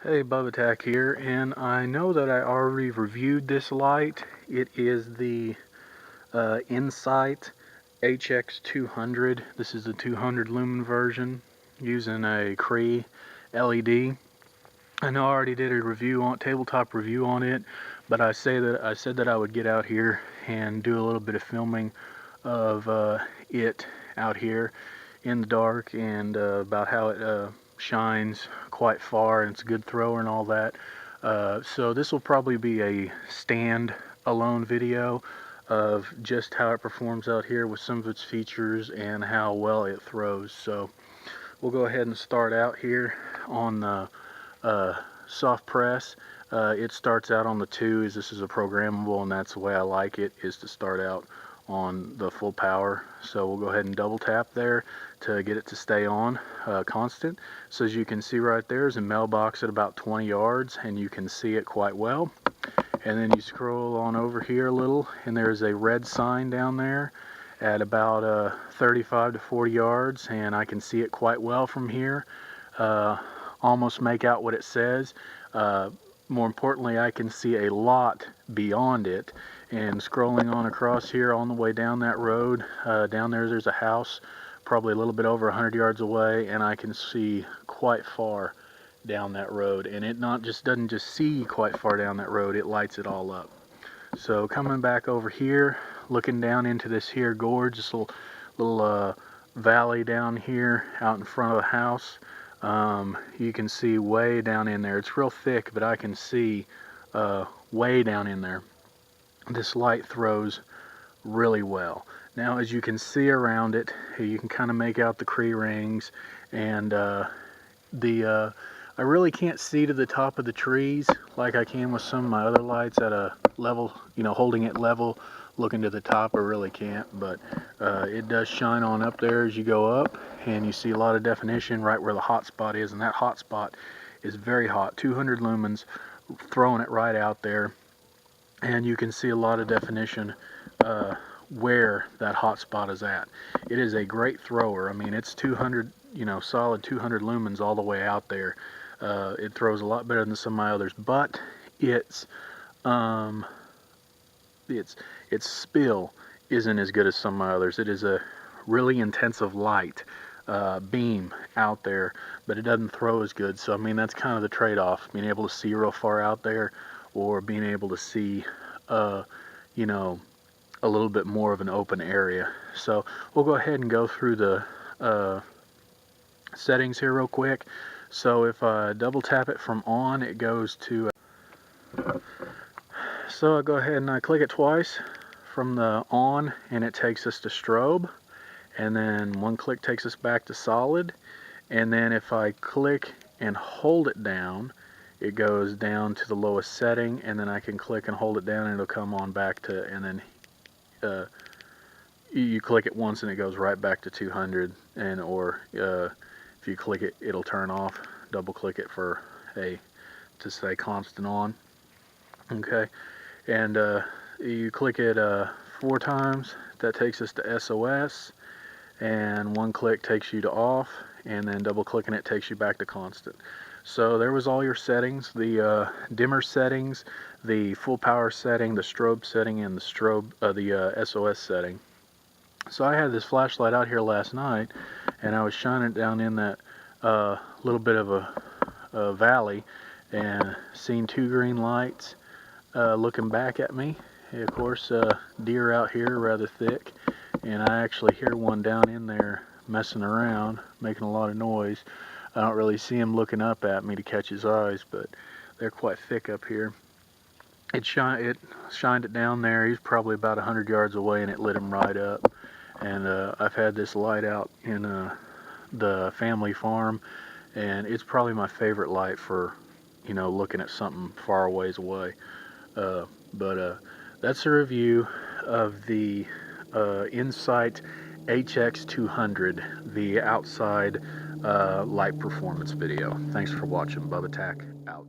Hey, Bubba here, and I know that I already reviewed this light. It is the Insight HX200. This is the 200 lumen version using a Cree LED. I know I already did a tabletop review on it, but I said that I would get out here and do a little bit of filming of it out here in the dark, and about how it shines quite far and it's a good thrower and all that. So this will probably be a stand alone video of just how it performs out here with some of its features and how well it throws. So we'll go ahead and start out here on the soft press. It starts out on the 2, as this is a programmable, and that's the way I like it, is to start out on the full power. So we'll go ahead and double tap there to get it to stay on constant. So as you can see right there is a mailbox at about 20 yards, and you can see it quite well. And then you scroll on over here a little, and there's a red sign down there at about 35 to 40 yards, and I can see it quite well from here. Almost make out what it says. More importantly, I can see a lot beyond it. And scrolling on across here on the way down that road, down there's a house probably a little bit over 100 yards away, and I can see quite far down that road. And it doesn't just see quite far down that road, it lights it all up. So coming back over here, looking down into this here gorge, this little valley down here out in front of the house, you can see way down in there. It's real thick, but I can see way down in there. This light throws really well. Now, as you can see around it, you can kind of make out the Cree rings, and I really can't see to the top of the trees like I can with some of my other lights at a level, holding it level, looking to the top. I really can't, but it does shine on up there as you go up, and you see a lot of definition right where the hot spot is, and that hot spot is very hot, 200 lumens, throwing it right out there, and you can see a lot of definition where that hot spot is at. It is a great thrower. I mean, it's 200, solid 200 lumens all the way out there. It throws a lot better than some of my others, but its spill isn't as good as some of my others. It is a really intensive light beam out there, but it doesn't throw as good. So I mean, that's kind of the trade-off, being able to see real far out there, or being able to see a little bit more of an open area. So we'll go ahead and go through the settings here real quick. So if I double tap it from on, it goes to, so I go ahead and I click it twice from the on, and it takes us to strobe, and then one click takes us back to solid, and then if I click and hold it down, it goes down to the lowest setting, and then I can click and hold it down and it'll come on back to, and then you click it once and it goes right back to 200, and or if you click it, it'll turn off. Double click it for to say constant on. Okay, and you click it 4 times, that takes us to SOS, and one click takes you to off, and then double clicking it takes you back to constant. So there was all your settings: the dimmer settings, the full power setting, the strobe setting, and the SOS setting. So I had this flashlight out here last night, and I was shining it down in that little bit of a valley, and seen 2 green lights looking back at me. And of course, deer out here rather thick, and I actually hear one down in there messing around, making a lot of noise. I don't really see him looking up at me to catch his eyes, but they're quite thick up here. It shined it down there. He's probably about 100 yards away, and it lit him right up. And I've had this light out in the family farm, and it's probably my favorite light for looking at something far ways away. But that's a review of the Insight HX200, the outside light performance video. Thanks for watching. Bubba out.